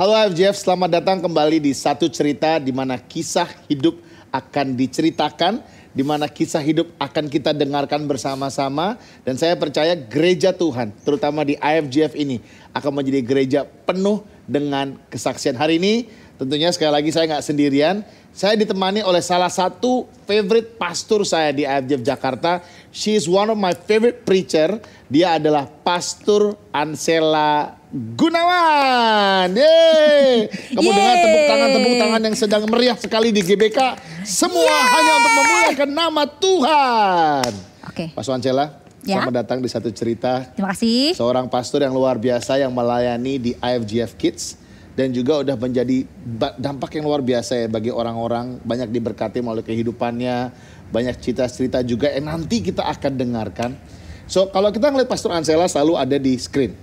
Halo FGF, selamat datang kembali di Satu Cerita di mana kisah hidup akan diceritakan, di mana kisah hidup akan kita dengarkan bersama-sama. Dan saya percaya gereja Tuhan, terutama di IFGF ini, akan menjadi gereja penuh dengan kesaksian. Hari ini tentunya sekali lagi saya nggak sendirian. Saya ditemani oleh salah satu favorite pastor saya di IFGF Jakarta. She is one of my favorite preacher. Dia adalah Pastor Ansela Gunawan. Yeay. Kamu dengar tepuk tangan yang sedang meriah sekali di GBK. Semua hanya untuk memuliakan nama Tuhan. Oke. Pastor Ansela, selamat datang di Satu Cerita. Terima kasih. Seorang pastor yang luar biasa yang melayani di IFGF Kids. Dan juga udah menjadi dampak yang luar biasa ya bagi orang-orang. Banyak diberkati melalui kehidupannya. Banyak cerita-cerita juga yang nanti kita akan dengarkan. So kalau kita ngeliat Pastor Ansela selalu ada di screen.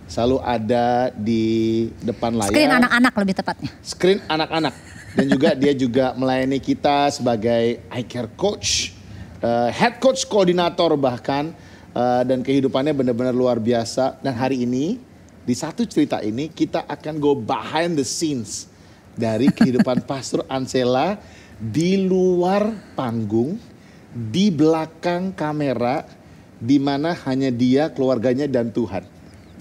Selalu ada di depan layar. Screen anak-anak lebih tepatnya. Screen anak-anak. Dan juga dia juga melayani kita sebagai eye care coach. Head coach koordinator bahkan. Dan kehidupannya benar-benar luar biasa. Dan hari ini di Satu Cerita ini kita akan go behind the scenes dari kehidupan Pastor Ansela di luar panggung, di belakang kamera, di mana hanya dia, keluarganya dan Tuhan.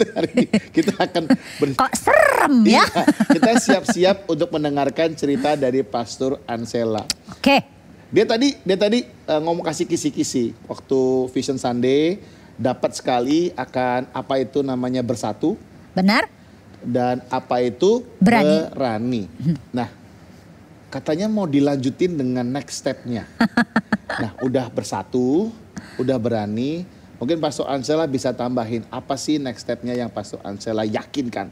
Hari ini kita akan Kok serem ya? Kita siap-siap untuk mendengarkan cerita dari Pastor Ansela. Oke. Dia tadi ngomong kasih kisi-kisi waktu Vision Sunday, dapat sekali akan apa itu namanya bersatu. Benar? Dan apa itu berani. Nah, katanya mau dilanjutin dengan next step-nya. Nah, udah bersatu, udah berani. Mungkin Pastor Ansela bisa tambahin apa sih next step-nya yang Pastor Ansela yakinkan.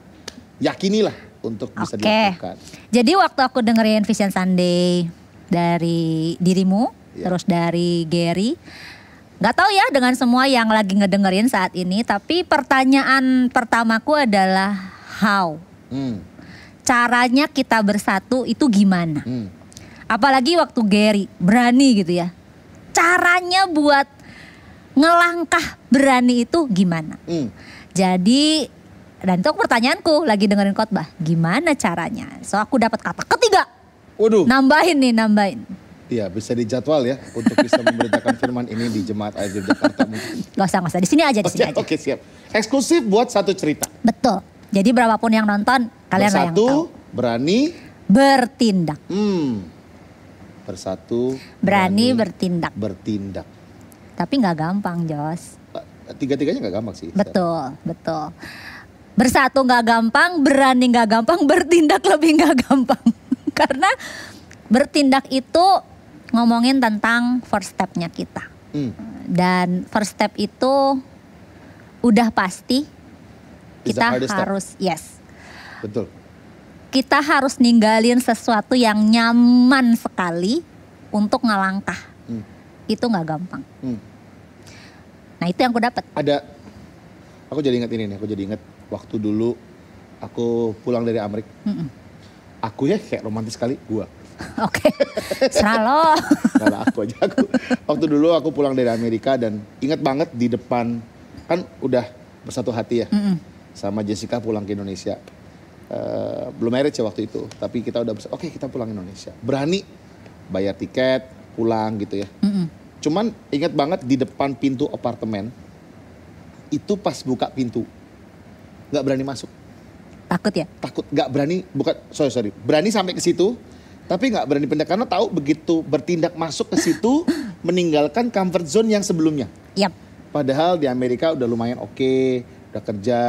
Yakinilah untuk bisa dilakukan. Jadi waktu aku dengerin Vision Sunday dari dirimu, terus dari Gary. Gak tahu ya dengan semua yang lagi ngedengerin saat ini, tapi pertanyaan pertamaku adalah how? Caranya kita bersatu itu gimana? Apalagi waktu Gary berani gitu ya. Caranya buat ngelangkah berani itu gimana? Jadi, dan itu pertanyaanku lagi dengerin khotbah, gimana caranya? So aku dapat kata ketiga. Waduh. Nambahin. Iya, bisa dijadwal ya untuk bisa memberitakan firman ini di Jemaat IFGF Jakarta mungkin. Gak usah. Di sini aja, di sini aja. Oke, siap. Eksklusif buat Satu Cerita. Betul. Jadi berapapun yang nonton, kalian lah yang tahu. Bersatu, berani, bertindak. Bersatu, berani bertindak. Bertindak. Tapi gak gampang, Jos. Tiga-tiganya gak gampang sih. Betul. Bersatu gak gampang, berani gak gampang, bertindak lebih gak gampang. Karena bertindak itu ngomongin tentang first step-nya kita. Dan first step itu udah pasti kita harus, Betul. Kita harus ninggalin sesuatu yang nyaman sekali untuk ngelangkah. Itu gak gampang. Nah itu yang aku dapat. Aku jadi ingat ini nih, aku jadi ingat waktu dulu aku pulang dari Amerika. Aku ya kayak romantis sekali, gua. Oke, serah lo. Karena aku waktu dulu aku pulang dari Amerika dan ingat banget di depan, kan udah bersatu hati ya. Sama Jessica pulang ke Indonesia. Belum married ya waktu itu, tapi kita udah oke kita pulang Indonesia. Berani bayar tiket, pulang gitu ya. Cuman ingat banget di depan pintu apartemen, itu pas buka pintu, gak berani masuk. Takut ya? Takut, gak berani, berani sampai ke situ. Tapi gak berani pindah karena tahu begitu bertindak masuk ke situ meninggalkan comfort zone yang sebelumnya. Padahal di Amerika udah lumayan oke, udah kerja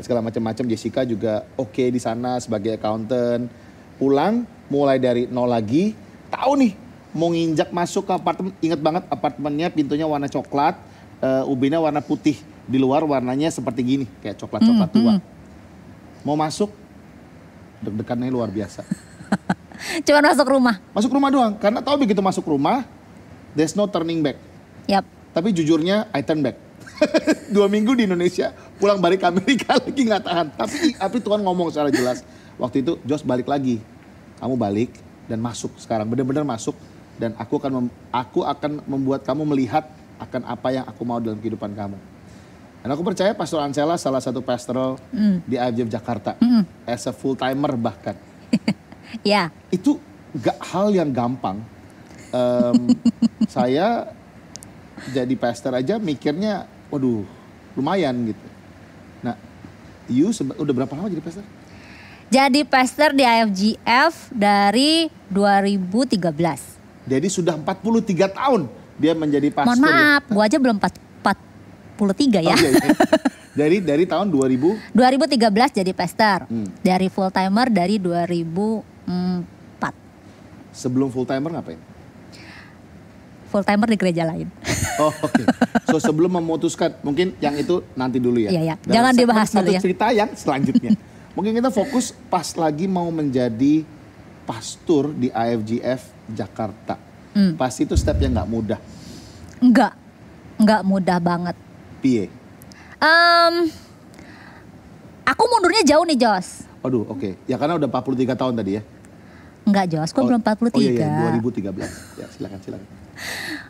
segala macam-macam. Jessica juga oke di sana sebagai accountant. Pulang mulai dari nol lagi. Tahu nih mau nginjak masuk ke apartemen. Ingat banget apartemennya pintunya warna coklat, ubinnya warna putih. Di luar warnanya seperti gini, kayak coklat-coklat tua. Mau masuk, deg-degannya luar biasa. Cuma masuk rumah? Masuk rumah doang, karena tahu begitu masuk rumah, there's no turning back. Tapi jujurnya I turn back. 2 minggu di Indonesia, pulang balik ke Amerika lagi gak tahan. Tapi Tuhan ngomong secara jelas, waktu itu Jos balik lagi. Kamu balik dan masuk sekarang, benar-benar masuk. Dan aku akan membuat kamu melihat akan apa yang aku mau dalam kehidupan kamu. Dan aku percaya Pastor Ansela salah satu pastoral di IFJF Jakarta. As a full timer bahkan. Ya. Itu gak hal yang gampang. Saya jadi pastor aja mikirnya, waduh lumayan gitu. Nah, udah berapa lama jadi pastor? Jadi pastor di IFJF dari 2013. Jadi sudah 43 tahun dia menjadi pastor. Mohon maaf, gua aja belum 43 ya. Oh, iya. Dari tahun 2000? 2013 jadi pastor. Dari full timer dari 2004. Sebelum full timer ngapain? Full timer di gereja lain. Oh oke. So sebelum memutuskan, mungkin yang itu nanti dulu ya. Iya. Jangan dibahas dulu ya. Satu cerita yang selanjutnya. Mungkin kita fokus pas lagi mau menjadi pastor di IFJF Jakarta. Pasti itu step yang gak mudah. Enggak mudah banget. Piye? Aku mundurnya jauh nih Jos. Aduh oke. Ya karena udah 43 tahun tadi ya. Enggak Jos, kok belum 43. Oh iya, 2013. Ya silakan.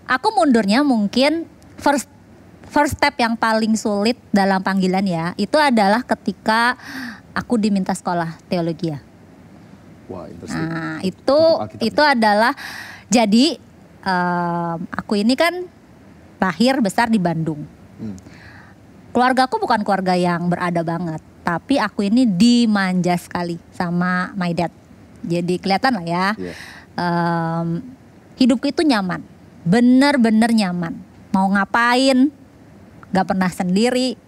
Aku mundurnya mungkin first step yang paling sulit dalam panggilan ya. Itu adalah ketika aku diminta sekolah teologi ya. Wah interesting. Nah itu adalah jadi aku ini kan lahir besar di Bandung. Keluarga aku bukan keluarga yang berada banget, tapi aku ini dimanja sekali sama my dad. Jadi kelihatan lah ya, hidupku itu nyaman, bener-bener nyaman. Mau ngapain, gak pernah sendiri,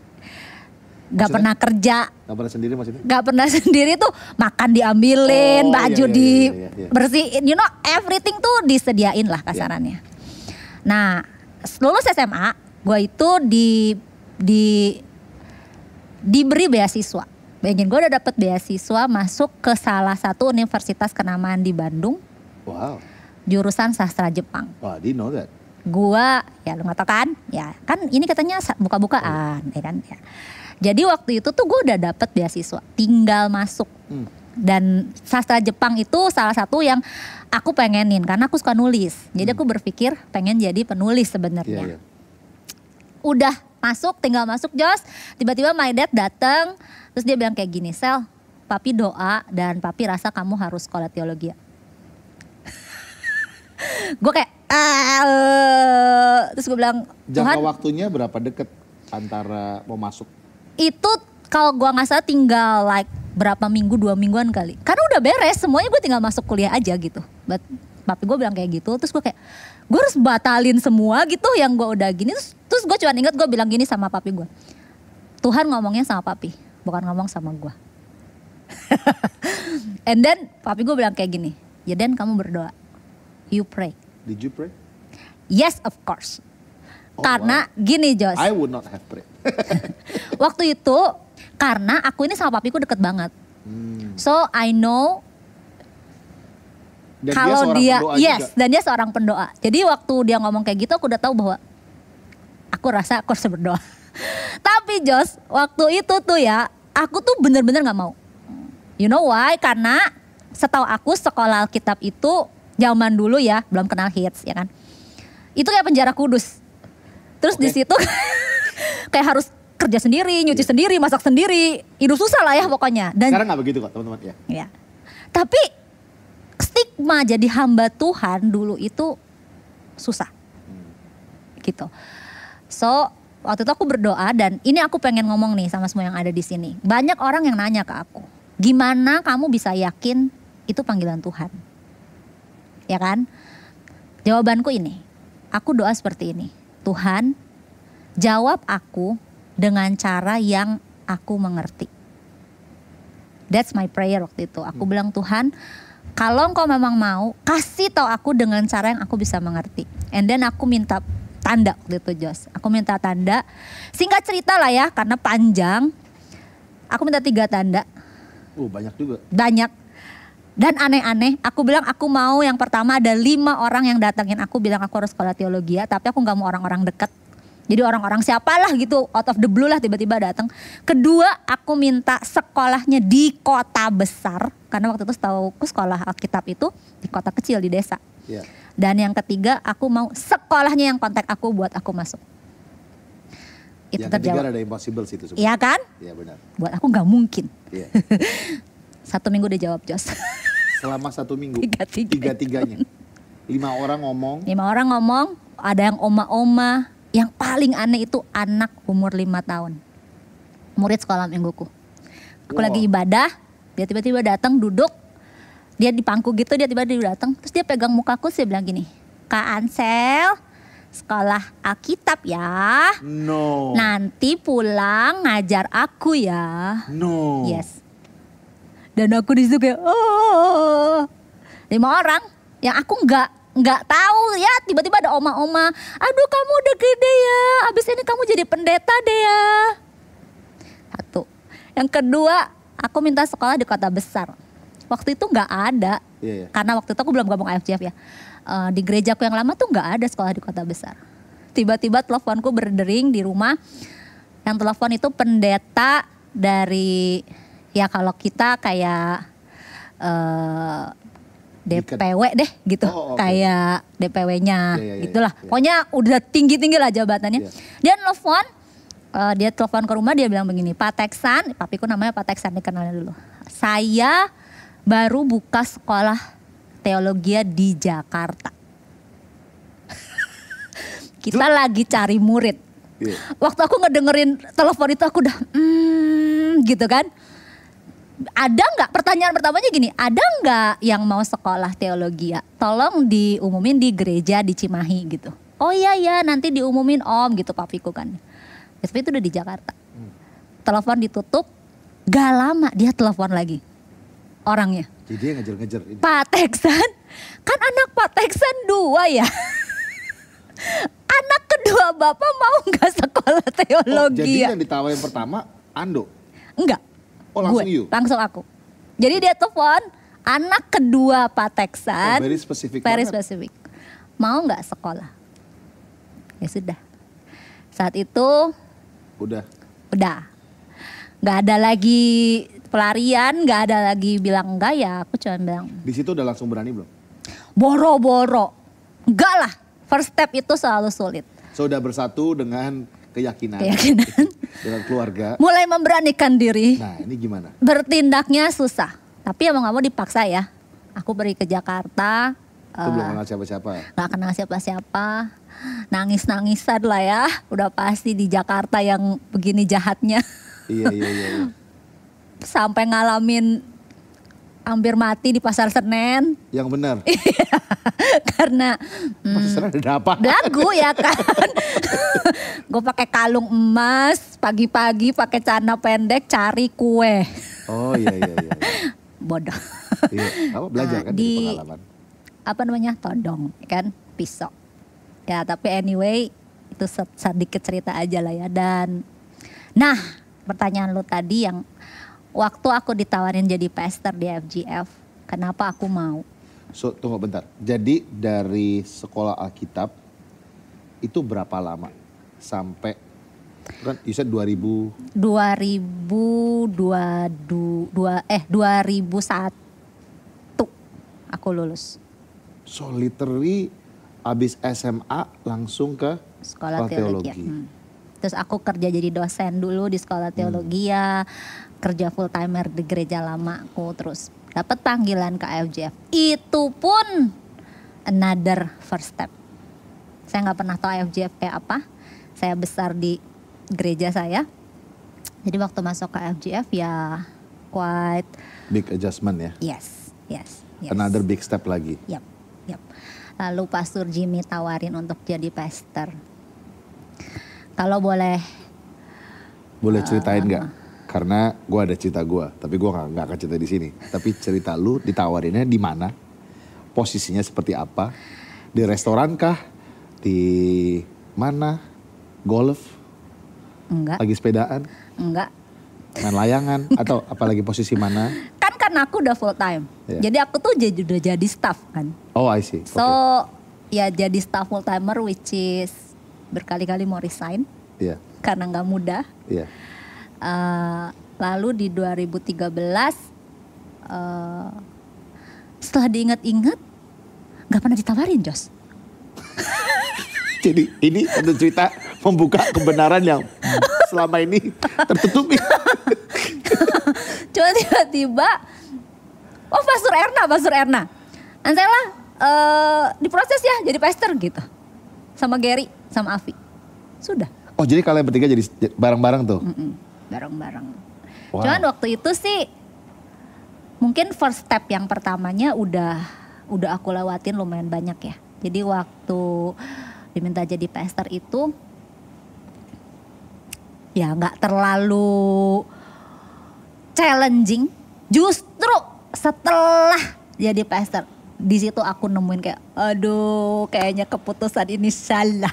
gak pernah kerja. Gak pernah sendiri maksudnya? Gak pernah sendiri tuh, makan diambilin, baju bersihin, you know everything tuh disediain lah kasarannya. Nah lulus SMA, gue itu diberi beasiswa. Bayangin gue udah dapet beasiswa masuk ke salah satu universitas kenamaan di Bandung. Wow. Jurusan sastra Jepang. Wah, didn't know that. Gua, ya lu gak tau kan? Ya kan ini katanya buka-bukaan, ya kan? Ya. Jadi waktu itu tuh gue udah dapet beasiswa, tinggal masuk. Dan sastra Jepang itu salah satu yang aku pengenin karena aku suka nulis. Jadi aku berpikir pengen jadi penulis sebenarnya. Udah masuk, tinggal masuk Jos. Tiba-tiba my dad datang, terus dia bilang kayak gini, Sel, papi doa dan papi rasa kamu harus sekolah teologi ya. Gue kayak, terus gue bilang, jangka waktunya berapa deket antara mau masuk? Itu kalau gue nggak salah tinggal like berapa minggu, 2 mingguan kali. Karena udah beres, semuanya gue tinggal masuk kuliah aja gitu. Papi gue bilang kayak gitu, terus gue kayak, gue harus batalin semua gitu yang gue udah gini. Terus gue cuma ingat gue bilang gini sama papi gue, Tuhan ngomongnya sama papi, bukan ngomong sama gue. And then papi gue bilang kayak gini, ya Dan kamu berdoa, you pray. Did you pray? Yes of course. Karena gini Jos, I would not have prayed. waktu itu karena aku ini sama papiku deket banget. So I know dan kalau dia yes juga. Dan dia seorang pendoa. Jadi waktu dia ngomong kayak gitu aku udah tahu bahwa aku rasa aku harus berdoa. Tapi Jos, waktu itu tuh ya aku tuh bener-bener gak mau. You know why? Karena setahu aku sekolah Alkitab itu zaman dulu ya belum kenal hits ya kan. Itu kayak penjara kudus. Terus di situ kayak harus kerja sendiri, nyuci sendiri, masak sendiri, hidup susah lah ya pokoknya. Dan sekarang nggak begitu kok teman-teman ya. Ya. Tapi stigma jadi hamba Tuhan dulu itu susah, gitu. So waktu itu aku berdoa dan ini aku pengen ngomong nih sama semua yang ada di sini. Banyak orang yang nanya ke aku, gimana kamu bisa yakin itu panggilan Tuhan? Ya kan? Jawabanku ini, aku doa seperti ini. Tuhan, jawab aku dengan cara yang aku mengerti. That's my prayer waktu itu. Aku bilang, Tuhan, kalau Engkau memang mau, kasih tahu aku dengan cara yang aku bisa mengerti. And then aku minta tanda waktu itu, Jos. Aku minta tanda. Singkat cerita lah ya, karena panjang. Aku minta 3 tanda. Banyak juga. Banyak. Dan aneh-aneh, aku bilang aku mau yang pertama ada 5 orang yang datangin aku bilang aku harus sekolah teologi ya, tapi aku gak mau orang-orang dekat. Jadi orang-orang siapalah gitu, out of the blue lah tiba-tiba datang. Kedua, aku minta sekolahnya di kota besar, karena waktu itu setauku sekolah Alkitab itu di kota kecil di desa. Yeah. Dan yang ketiga, aku mau sekolahnya yang kontak aku buat aku masuk. Itu yang ketiga terjawab. ada impossible sih itu sebenarnya. Iya kan? Iya benar. Buat aku nggak mungkin. Iya. 1 minggu dia jawab Jos. Selama 1 minggu. Tiga-tiganya. 5 orang ngomong. 5 orang ngomong, ada yang oma-oma. Yang paling aneh itu anak umur 5 tahun. Murid sekolah mingguku. Aku lagi ibadah, dia tiba-tiba datang duduk. Dia di pangku gitu, dia tiba-tiba datang. Terus dia pegang mukaku, dia bilang gini, Kak Ansel, sekolah Alkitab ya. No. Nanti pulang ngajar aku ya. No. Yes. Dan aku disitu kayak, oh. 5 orang yang aku nggak tahu ya, tiba-tiba ada oma-oma. Aduh kamu udah gede ya, abis ini kamu jadi pendeta deh ya. 1. Yang kedua, aku minta sekolah di kota besar. Waktu itu nggak ada, karena waktu itu aku belum gabung IFGF ya. Di gerejaku yang lama tuh nggak ada sekolah di kota besar. Tiba-tiba teleponku berdering di rumah. Yang telepon itu pendeta dari, ya kalau kita kayak DPW deh gitu, kayak DPW-nya gitulah. Pokoknya udah tinggi-tinggi lah jabatannya. Dia telepon ke rumah, dia bilang begini, Pak Teksan, papiku namanya Pak Teksan, dikenalnya dulu. Saya baru buka sekolah teologi di Jakarta. Kita lagi cari murid. Waktu aku ngedengerin telepon itu aku udah gitu kan. Ada nggak, pertanyaan pertamanya gini, ada nggak yang mau sekolah teologi ya? Tolong diumumin di gereja di Cimahi gitu. Oh iya ya, nanti diumumin om gitu papiku kan. Tapi itu udah di Jakarta. Telepon ditutup, gak lama dia telepon lagi orangnya. Jadi dia ngejar-ngejar ini. Pak Teksan, kan anak Pak Teksan 2 ya. Anak kedua bapak mau nggak sekolah teologi jadi ya? yang ditawarin pertama Ando? Enggak. Langsung gue, langsung aku. Jadi dia telepon anak kedua Pak Teksan. Very spesifik. Very spesifik. Mau nggak sekolah? Ya sudah. Saat itu udah. Nggak ada lagi pelarian, nggak ada lagi bilang enggak ya. Aku cuma bilang. Di situ udah langsung berani belum? Boro-boro. Enggak lah. First step itu selalu sulit. So udah bersatu dengan keyakinan. Dengan keluarga. Mulai memberanikan diri. Nah ini gimana? Bertindaknya susah. Tapi emang gak mau dipaksa ya. Aku pergi ke Jakarta. Itu belum kenal siapa-siapa? Gak kenal siapa-siapa. Nangis-nangisan lah ya. Udah pasti di Jakarta yang begini jahatnya. Iya. Sampai ngalamin hampir mati di Pasar Senen. Yang benar? Karena Pasar Senen ada apa? Belagu ya kan. Gue pakai kalung emas, pagi-pagi pakai celana pendek cari kue. Oh iya. Bodoh. Iya, apa belajar kan dari pengalaman. Apa namanya, todong kan, pisau. Ya tapi anyway itu sedikit cerita aja lah ya. Dan nah pertanyaan lu tadi yang waktu aku ditawarin jadi pastor di FGF, kenapa aku mau? So tunggu bentar, jadi dari sekolah Alkitab itu berapa lama sampai kan you said 2001 aku lulus. So literally abis SMA langsung ke sekolah teologi. Terus aku kerja jadi dosen dulu di sekolah teologi ya, kerja full timer di gereja lamaku, terus dapat panggilan ke IFGF. Itu pun another first step. Saya nggak pernah tahu IFGF kayak apa. Saya besar di gereja saya. Jadi waktu masuk ke IFGF ya quite big adjustment ya. Yes. Another big step lagi. Yap. Lalu Pastor Jimmy tawarin untuk jadi pastor. Kalau boleh ceritain nggak? Karena gue ada cerita gue, tapi gue nggak akan cerita di sini. Tapi cerita lu ditawarinnya di mana? Posisinya seperti apa? Di restoran kah? Di mana? Golf? Enggak. Lagi sepedaan? Enggak. Main layangan? Atau apalagi posisi mana? Kan karena aku udah full time. Yeah. Jadi aku tuh udah jadi staff kan. Oh I see. So ya jadi staff full timer which is berkali-kali mau resign. Iya. Karena gak mudah. Iya. Lalu di 2013 setelah diingat-ingat gak pernah ditawarin Jos. Jadi ini satu cerita membuka kebenaran yang selama ini tertutupi. Cuma tiba-tiba, oh Pastor Erna. Ansela diproses ya jadi pastor gitu. Sama Gary, sama Avi. Sudah. Oh jadi kalian bertiga jadi bareng-bareng tuh? Bareng-bareng. Wow. Cuman waktu itu sih mungkin first step yang pertamanya udah aku lewatin lumayan banyak ya. Jadi waktu diminta jadi pastor itu ya nggak terlalu challenging. Justru setelah jadi pastor di situ aku nemuin kayak aduh kayaknya keputusan ini salah.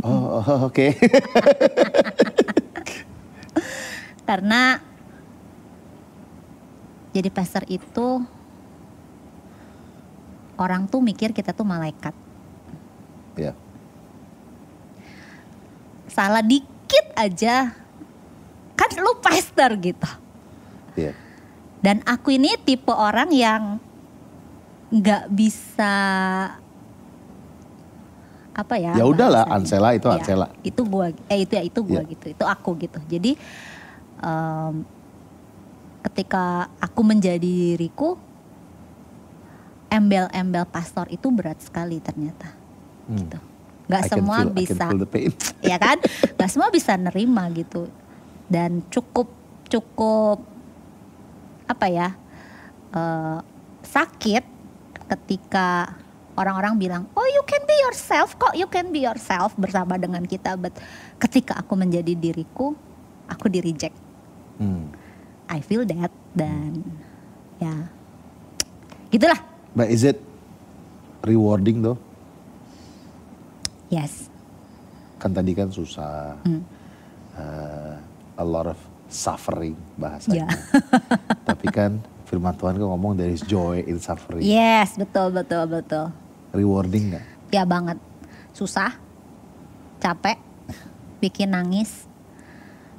Oh, oke. Karena jadi pastor itu orang tuh mikir kita tuh malaikat. Ya. Salah dikit aja kan lu pastor gitu. Iya. Dan aku ini tipe orang yang nggak bisa apa ya? Ya udahlah, bahasanya. Ansela itu Ya, Ansela. itu gua, itu gua Ya. gitu, itu aku gitu. Jadi ketika aku menjadi diriku, embel-embel pastor itu berat sekali ternyata. Gitu. Gak I can semua feel- I can bisa, feel the pain. ya kan? Gak semua bisa nerima gitu. Dan cukup apa ya? Sakit ketika orang-orang bilang, oh you can be yourself kok, you can be yourself bersama dengan kita. But ketika aku menjadi diriku, aku di reject. I feel that dan ya gitulah. But is it rewarding though? Yes. Kan tadi kan susah. A lot of suffering bahasanya. Ya. Tapi kan firman Tuhan kan ngomong there is joy in suffering. Yes, betul. Rewarding gak? Ya banget. Susah, capek, bikin nangis.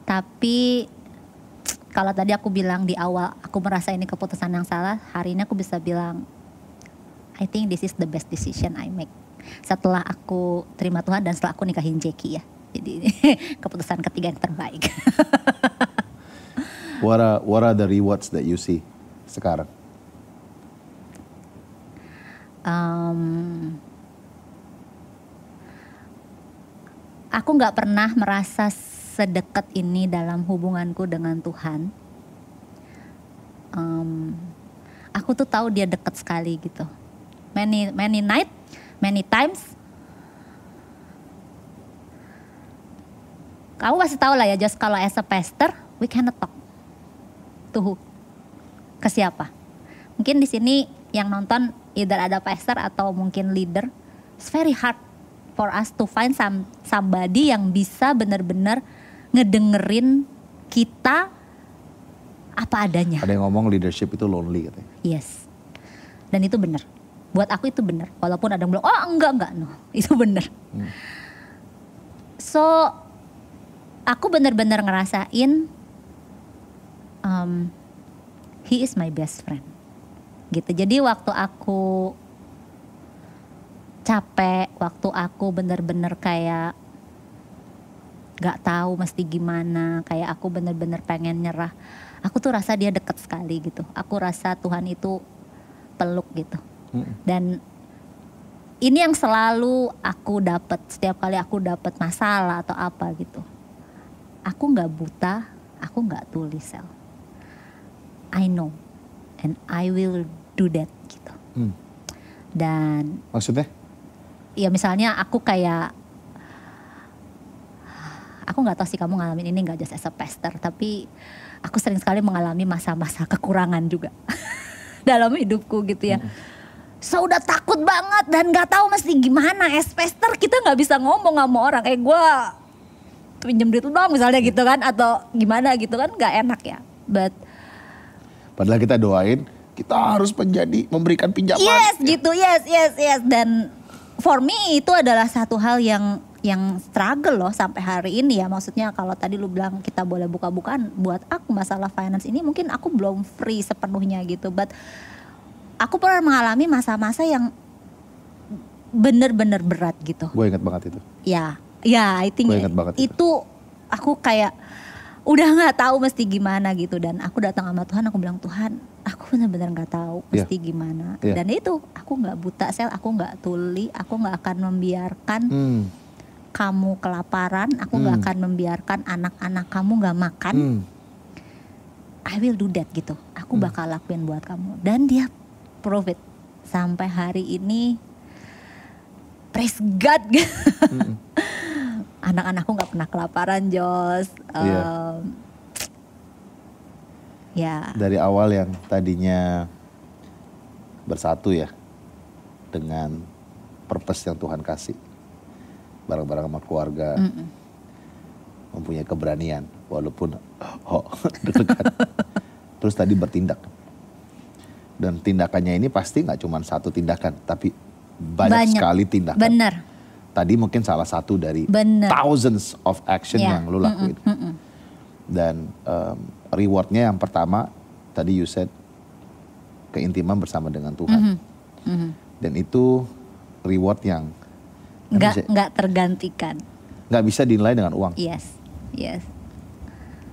Tapi kalau tadi aku bilang di awal aku merasa ini keputusan yang salah, hari ini aku bisa bilang I think this is the best decision I make. Setelah aku terima Tuhan dan setelah aku nikahin Jackie ya. Jadi keputusan ketiga yang terbaik. What are the rewards that you see sekarang? Aku nggak pernah merasa sedekat ini dalam hubunganku dengan Tuhan. Aku tuh tahu dia dekat sekali gitu. Many times. Kamu pasti tahu lah ya, just kalau as a pastor, we cannot talk. To who? Ke siapa? Mungkin di sini yang nonton either ada pastor atau mungkin leader. It's very hard for us to find somebody yang bisa benar-benar ngedengerin kita apa adanya. Ada yang ngomong leadership itu lonely katanya. Yes. Dan itu benar. Buat aku itu benar. Walaupun ada yang bilang, oh enggak, no. Itu benar. So, aku benar-benar ngerasain, he is my best friend. Gitu. Jadi waktu aku capek, waktu aku benar-benar kayak gak tahu mesti gimana, kayak aku benar-benar pengen nyerah, aku tuh rasa dia dekat sekali gitu. Aku rasa Tuhan itu peluk gitu. Dan ini yang selalu aku dapat setiap kali aku dapat masalah atau apa gitu. Aku nggak buta, aku nggak tuli sel. I know and I will do that gitu. Dan Maksudnya? ya misalnya aku kayak, aku nggak tahu sih kamu ngalamin ini nggak just as a pastor, tapi aku sering sekali mengalami masa-masa kekurangan juga dalam hidupku gitu ya. So udah takut banget dan nggak tahu mesti gimana. As pastor kita nggak bisa ngomong sama orang, gue pinjem duit lu dong misalnya gitu kan, atau gimana gitu kan, nggak enak ya. But Padahal kita doain kita harus memberikan pinjaman. yes gitu, yes. Dan for me itu adalah satu hal yang struggle loh sampai hari ini ya. Maksudnya kalau tadi lu bilang kita boleh buka-bukaan, buat aku masalah finance ini mungkin aku belum free sepenuhnya gitu. But aku pernah mengalami masa-masa yang bener-bener berat gitu. Gue ingat banget itu. Ya, I think Gue ingat banget itu aku kayak udah nggak tahu mesti gimana gitu. Dan aku datang sama Tuhan, aku bilang, Tuhan, aku benar-benar nggak tahu mesti gimana. Dan itu aku nggak buta Sel, aku nggak tuli, aku nggak akan membiarkan kamu kelaparan, aku nggak akan membiarkan anak-anak kamu nggak makan. I will do that gitu. Aku bakal lakuin buat kamu. Dan dia prove it. Sampai hari ini, praise God. Anak-anakku nggak pernah kelaparan, Jos. Ya. Dari awal yang tadinya bersatu ya dengan purpose yang Tuhan kasih, bareng-bareng sama keluarga, mempunyai keberanian walaupun deg-degan. Terus tadi bertindak, dan tindakannya ini pasti nggak cuma satu tindakan, tapi banyak sekali tindakan. Bener. Tadi mungkin salah satu dari thousands of action yang lu lakuin. Dan rewardnya yang pertama tadi you said keintiman bersama dengan Tuhan. Dan itu reward yang nggak tergantikan. Nggak bisa dinilai dengan uang. Yes.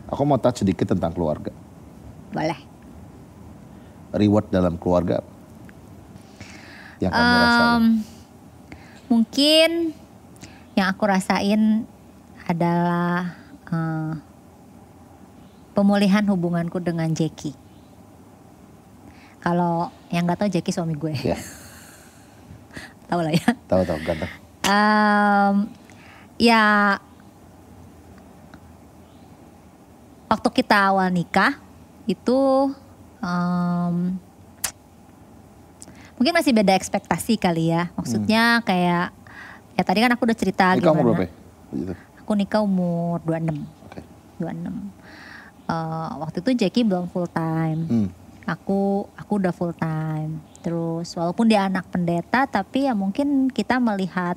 Aku mau touch sedikit tentang keluarga. Boleh. Reward dalam keluarga yang kamu rasain? Mungkin yang aku rasain adalah pemulihan hubunganku dengan Jackie. Kalau yang nggak tahu, Jackie suami gue. Yeah. Tahu lah ya. Tahu ganteng. Ya, waktu kita awal nikah itu mungkin masih beda ekspektasi kali ya. Maksudnya kayak, ya tadi kan aku udah cerita nikah gimana. Umur berapa ya? Aku nikah umur 26. Okay. 26. Waktu itu Jackie belum full time. Aku udah full time. Terus walaupun dia anak pendeta, tapi ya mungkin kita melihat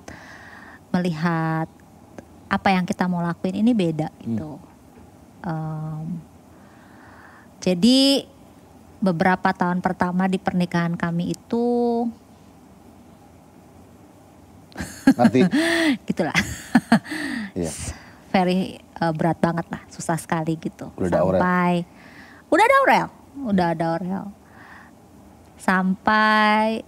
apa yang kita mau lakuin ini beda gitu. Jadi beberapa tahun pertama di pernikahan kami itu Ngerti? gitulah. Iya. Very berat banget lah, susah sekali gitu. Udah ada Aurel. Sampai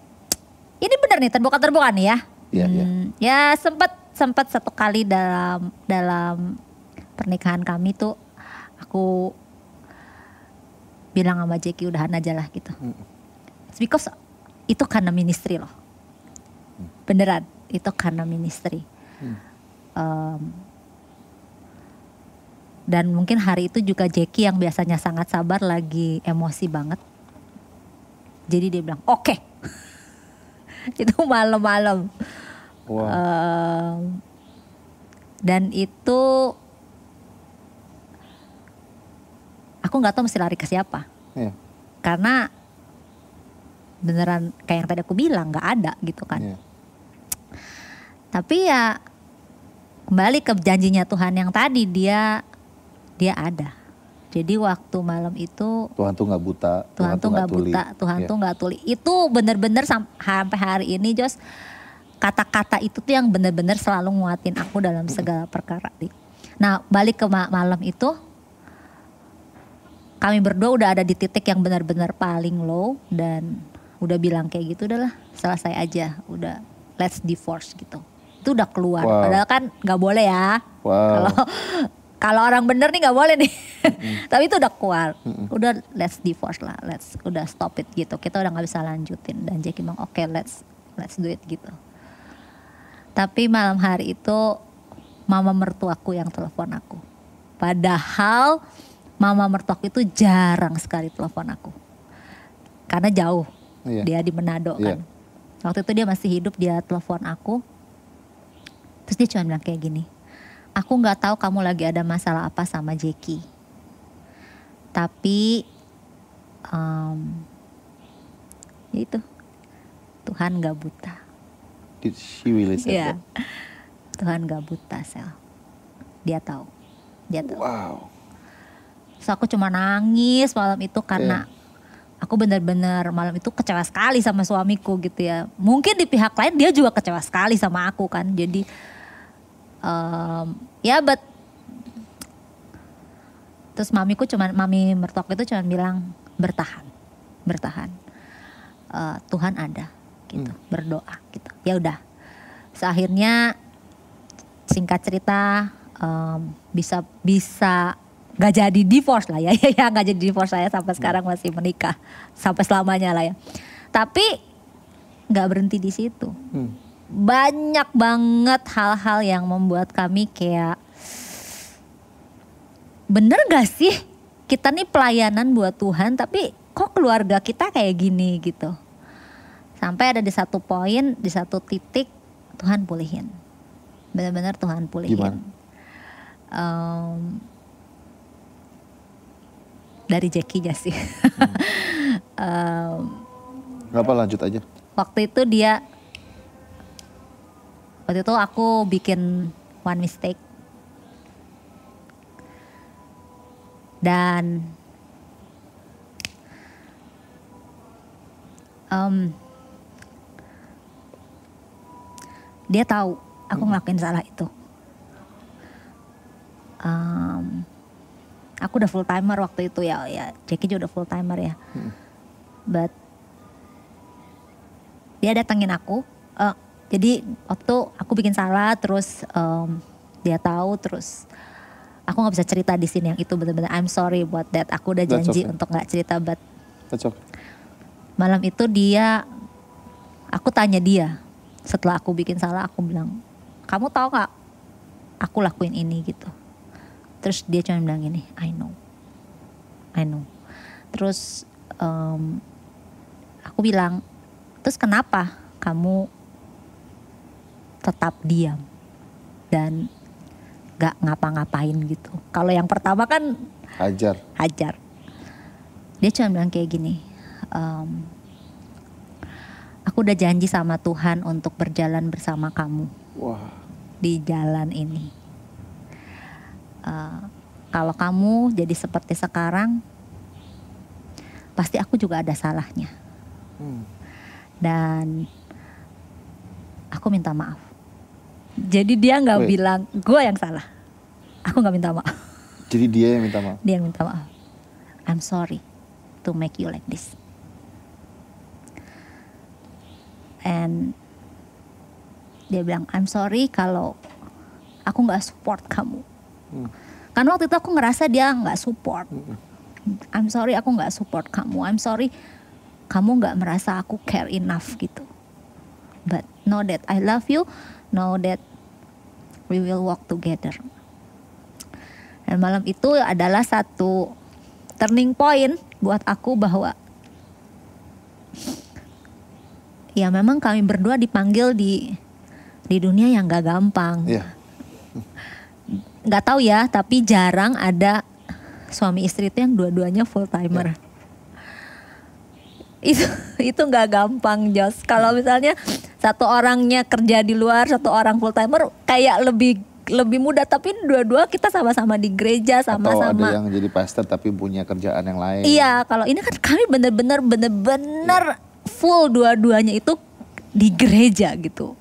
ini bener nih terbuka nih ya. Iya. Ya sempat satu kali dalam pernikahan kami tuh aku bilang sama Jackie udahan aja lah gitu. It's because itu karena ministry loh. Beneran, itu karena ministry. Dan mungkin hari itu juga Jackie yang biasanya sangat sabar lagi emosi banget. Jadi dia bilang oke. Itu malam-malam. Wow. Dan itu aku nggak tahu mesti lari ke siapa. Yeah. Karena beneran kayak yang tadi aku bilang nggak ada gitu kan. Yeah. Tapi ya kembali ke janjinya Tuhan yang tadi, dia ada. Jadi waktu malam itu Tuhan tuh nggak buta, Tuhan tuh nggak buta, Tuhan tuh nggak tuli. Itu bener-bener sampai hari ini, Jos, kata-kata itu tuh yang bener-bener selalu nguatin aku dalam segala perkara. Nah balik ke malam itu, kami berdua udah ada di titik yang benar-benar paling low dan udah bilang kayak gitu, udahlah selesai aja, udah let's divorce gitu. Itu udah keluar, padahal kan nggak boleh ya. Kalau orang bener nih nggak boleh nih. Tapi itu udah keluar, udah let's divorce lah, udah stop it gitu. Kita udah nggak bisa lanjutin. Dan Jackie bilang oke, let's do it gitu. Tapi malam hari itu mama mertuaku yang telepon aku. Padahal mama mertuaku itu jarang sekali telepon aku. Karena jauh. Iya. Dia di Manado kan. Iya. Waktu itu dia masih hidup, dia telepon aku. Terus dia cuma bilang kayak gini. Aku gak tahu kamu lagi ada masalah apa sama Jackie. Tapi ya itu. Tuhan gak buta. Did she really say Iya. that? Tuhan gak buta, Sel. Dia tahu. Wow. So aku cuma nangis malam itu karena aku benar-benar malam itu kecewa sekali sama suamiku gitu ya. Mungkin di pihak lain dia juga kecewa sekali sama aku kan. Jadi but Terus mami mertuaku itu cuman bilang bertahan. Tuhan ada gitu, berdoa gitu. Ya udah. Akhirnya singkat cerita bisa gak jadi divorce lah ya. Ya gak jadi divorce lah ya, sampai sekarang masih menikah sampai selamanya lah ya. Tapi gak berhenti di situ. Banyak banget hal-hal yang membuat kami kayak, bener gak sih kita nih pelayanan buat Tuhan tapi kok keluarga kita kayak gini gitu. Sampai ada di satu poin, di satu titik Tuhan pulihin. Benar-benar Tuhan pulihin. Gimana? Dari Jackie-nya sih. Gak apa, lanjut aja. Waktu itu aku bikin one mistake. Dan dia tahu aku ngelakuin salah itu. Aku udah full timer waktu itu ya Jackie juga udah full timer ya. But dia datengin aku. Jadi waktu aku bikin salah, terus dia tahu, terus aku nggak bisa cerita di sini yang itu benar-benar. I'm sorry buat that. Aku udah janji untuk nggak cerita, but malam itu aku tanya dia setelah aku bikin salah, aku bilang, kamu tahu nggak aku lakuin ini gitu. Terus dia cuma bilang gini, I know. Terus aku bilang, terus kenapa kamu tetap diam dan gak ngapa-ngapain gitu. Kalau yang pertama kan hajar. Dia cuma bilang kayak gini, aku udah janji sama Tuhan untuk berjalan bersama kamu. Di jalan ini. Kalau kamu jadi seperti sekarang, pasti aku juga ada salahnya. Dan aku minta maaf. Jadi dia gak bilang gue yang salah. Aku gak minta maaf. Jadi dia yang minta maaf? Dia yang minta maaf. I'm sorry to make you like this. And dia bilang, I'm sorry kalau aku gak support kamu. Karena waktu itu aku ngerasa dia gak support. I'm sorry aku gak support kamu. I'm sorry kamu gak merasa aku care enough gitu. But know that I love you. Know that we will walk together. Dan malam itu adalah satu turning point buat aku bahwa ya memang kami berdua dipanggil di dunia yang gak gampang. Gak tahu ya, tapi jarang ada suami istri itu yang dua-duanya full timer. Itu nggak gampang, Jos. Kalau misalnya satu orangnya kerja di luar, satu orang full timer kayak lebih mudah, tapi dua-dua kita sama-sama di gereja, sama-sama. Atau ada yang jadi pastor tapi punya kerjaan yang lain. Iya, kalau ini kan kami bener-bener full dua-duanya itu di gereja gitu.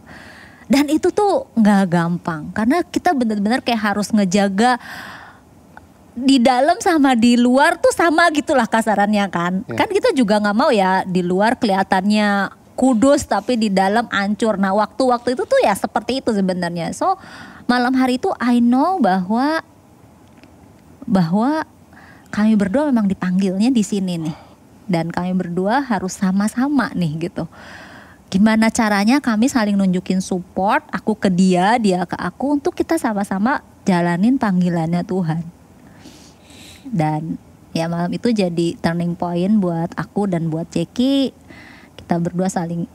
Dan itu tuh nggak gampang karena kita bener-bener kayak harus ngejaga di dalam sama di luar tuh sama gitulah kasarannya kan. Kan kita juga nggak mau ya di luar kelihatannya kudus tapi di dalam hancur. Nah waktu-waktu itu tuh ya seperti itu sebenarnya. So malam hari itu I know bahwa kami berdua memang dipanggilnya di sini nih. Dan kami berdua harus sama-sama nih gitu. Gimana caranya kami saling nunjukin support, aku ke dia, dia ke aku, untuk kita sama-sama jalanin panggilannya Tuhan. Dan ya malam itu jadi turning point buat aku dan buat Ceki. Kita berdua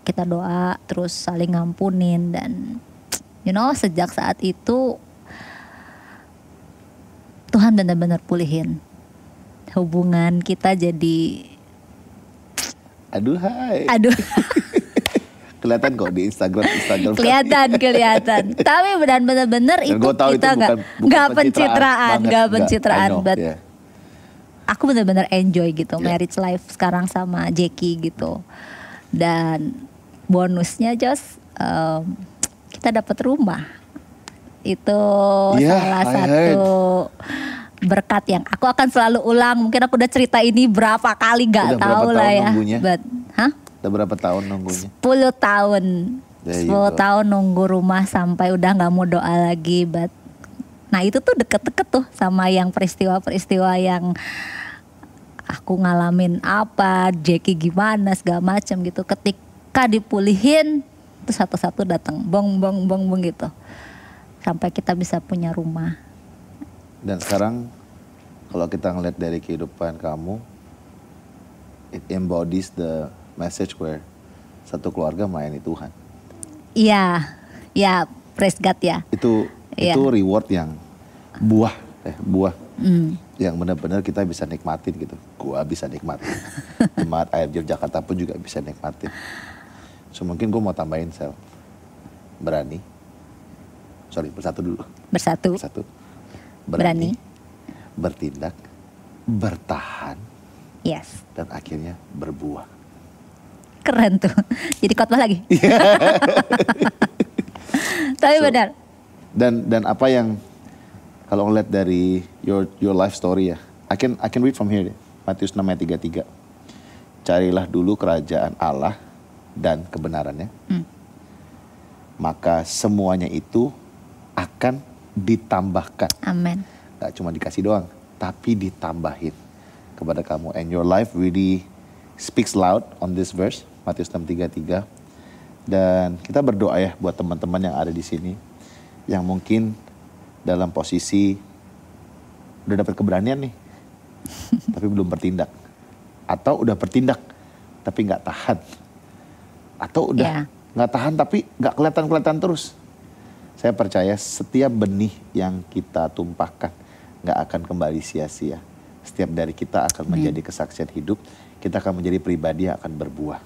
kita doa, terus saling ngampunin. Dan sejak saat itu Tuhan benar-benar pulihin hubungan kita. Jadi aduh. Kelihatan kok di Instagram. Kelihatan. Tapi benar-benar itu kita nggak pencitraan, but aku benar-benar enjoy gitu marriage life sekarang sama Jackie gitu. Dan bonusnya Jos, kita dapat rumah. Itu salah satu berkat yang aku akan selalu ulang. Mungkin aku udah cerita ini berapa kali Udah gak tahu berapa lah tahun ya. nunggunya? Hah? Udah berapa tahun nunggunya? 10 tahun. There 10 you go. tahun nunggu rumah sampai udah gak mau doa lagi. Nah itu tuh deket-deket tuh sama yang peristiwa-peristiwa yang aku ngalamin apa, Jackie gimana segala macam gitu. Ketika dipulihin, terus satu-satu datang, bong gitu. Sampai kita bisa punya rumah. Dan sekarang kalau kita ngeliat dari kehidupan kamu, it embodies the message where satu keluarga melayani Tuhan. Iya, ya praise God ya. Itu Iya. reward yang buah yang benar-benar kita bisa nikmatin gitu. Gua bisa nikmatin. Jemaat IFJ Jakarta pun juga bisa nikmatin. So mungkin gue mau tambahin bersatu dulu. Bersatu. Berani. Bertindak. Bertahan. Yes. Dan akhirnya berbuah. Keren tuh. Jadi khotbah lagi. Tapi benar. Dan apa yang kalau ngeliat dari your life story ya. I can read from here deh. Matius 6 ayat 33. Carilah dulu kerajaan Allah dan kebenarannya. Maka semuanya itu akan ditambahkan. Amin. Gak cuma dikasih doang, tapi ditambahin kepada kamu. And your life really speaks loud on this verse, Matius 6:33. Dan kita berdoa ya buat teman-teman yang ada di sini, yang mungkin dalam posisi udah dapat keberanian nih, tapi belum bertindak. Atau udah bertindak, tapi gak tahan. Atau udah gak tahan tapi gak kelihatan terus. Saya percaya setiap benih yang kita tumpahkan gak akan kembali sia-sia. Setiap dari kita akan menjadi kesaksian hidup. Kita akan menjadi pribadi yang akan berbuah.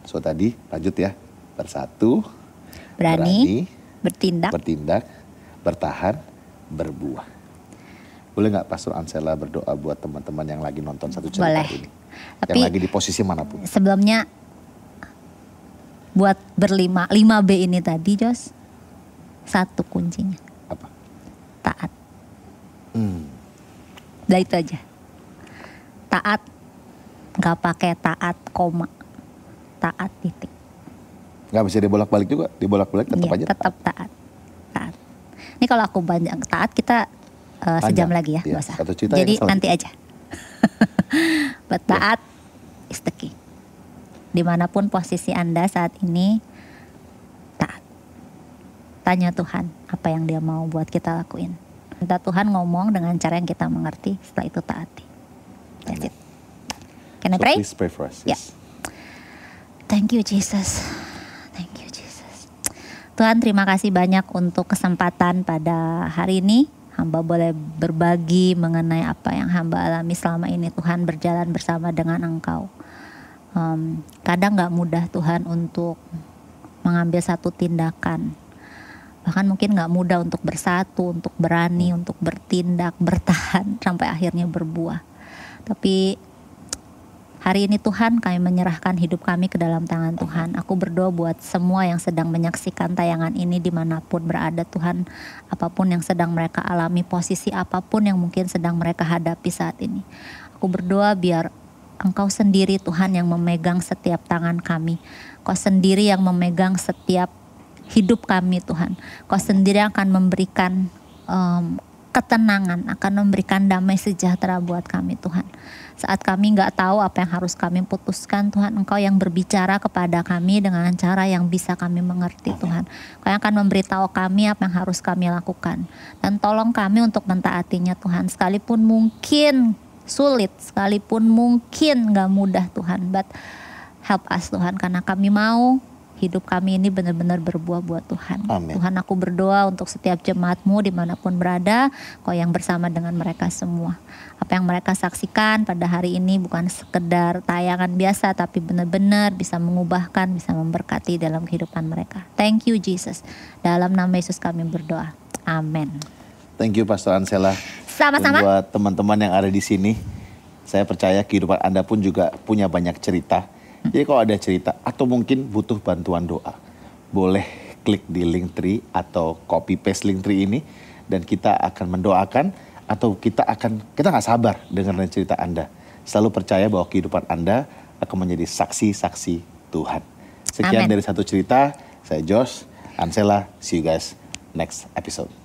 So tadi lanjut ya. Bersatu. Berani. Bertindak. Bertahan. Berbuah. Boleh gak Pastor Ansela berdoa buat teman-teman yang lagi nonton satu cerita Boleh. ini? Tapi yang lagi di posisi manapun. Sebelumnya buat 5B ini tadi Jos, satu kuncinya. Apa? Taat. Udah itu aja. Taat. Gak pakai taat koma. Taat titik. Gak bisa dibolak-balik juga. Dibolak-balik tetap aja tetap taat. Ini kalau aku banyak taat kita sejam lagi ya. Iya, Gak usah. satu cerita Jadi yang nanti aja. Taat is the key. Dimanapun posisi Anda saat ini, taat. Tanya Tuhan apa yang dia mau buat kita lakuin. Minta Tuhan ngomong dengan cara yang kita mengerti, setelah itu taati. That's it. Can I pray? Please pray for us. Ya. Yes. Thank you Jesus. Thank you Jesus. Tuhan terima kasih banyak untuk kesempatan pada hari ini. Hamba boleh berbagi mengenai apa yang hamba alami selama ini. Tuhan berjalan bersama dengan Engkau. Kadang gak mudah Tuhan untuk mengambil satu tindakan. Bahkan mungkin gak mudah untuk bersatu, untuk berani, untuk bertindak, bertahan sampai akhirnya berbuah. Tapi hari ini Tuhan kami menyerahkan hidup kami ke dalam tangan Tuhan. Aku berdoa buat semua yang sedang menyaksikan tayangan ini dimanapun berada Tuhan. Apapun yang sedang mereka alami, posisi apapun yang mungkin sedang mereka hadapi saat ini. Aku berdoa biar Engkau sendiri Tuhan yang memegang setiap tangan kami. Kau sendiri yang memegang setiap hidup kami Tuhan. Kau sendiri akan memberikan ketenangan, akan memberikan damai sejahtera buat kami Tuhan. Saat kami gak tahu apa yang harus kami putuskan Tuhan, Engkau yang berbicara kepada kami dengan cara yang bisa kami mengerti Tuhan. Engkau yang akan memberitahu kami apa yang harus kami lakukan. Dan tolong kami untuk mentaatinya Tuhan. Sekalipun mungkin sulit, sekalipun mungkin gak mudah Tuhan, but help us Tuhan, karena kami mau hidup kami ini benar-benar berbuah buat Tuhan. Amin. Tuhan aku berdoa untuk setiap jemaat-Mu dimanapun berada, Kau yang bersama dengan mereka semua. Apa yang mereka saksikan pada hari ini bukan sekedar tayangan biasa, tapi benar-benar bisa mengubahkan, bisa memberkati dalam kehidupan mereka. Thank you Jesus. Dalam nama Yesus kami berdoa. Amin. Thank you Pastor Ansela. Sama-sama. Dan buat teman-teman yang ada di sini, saya percaya kehidupan Anda pun juga punya banyak cerita. Jadi kalau ada cerita atau mungkin butuh bantuan doa, boleh klik di Linktree atau copy paste Linktree ini dan kita akan mendoakan atau kita nggak sabar dengerin cerita Anda. Selalu percaya bahwa kehidupan Anda akan menjadi saksi-saksi Tuhan. Sekian Amen. dari Satu Cerita, saya Josh, Ansela, see you guys next episode.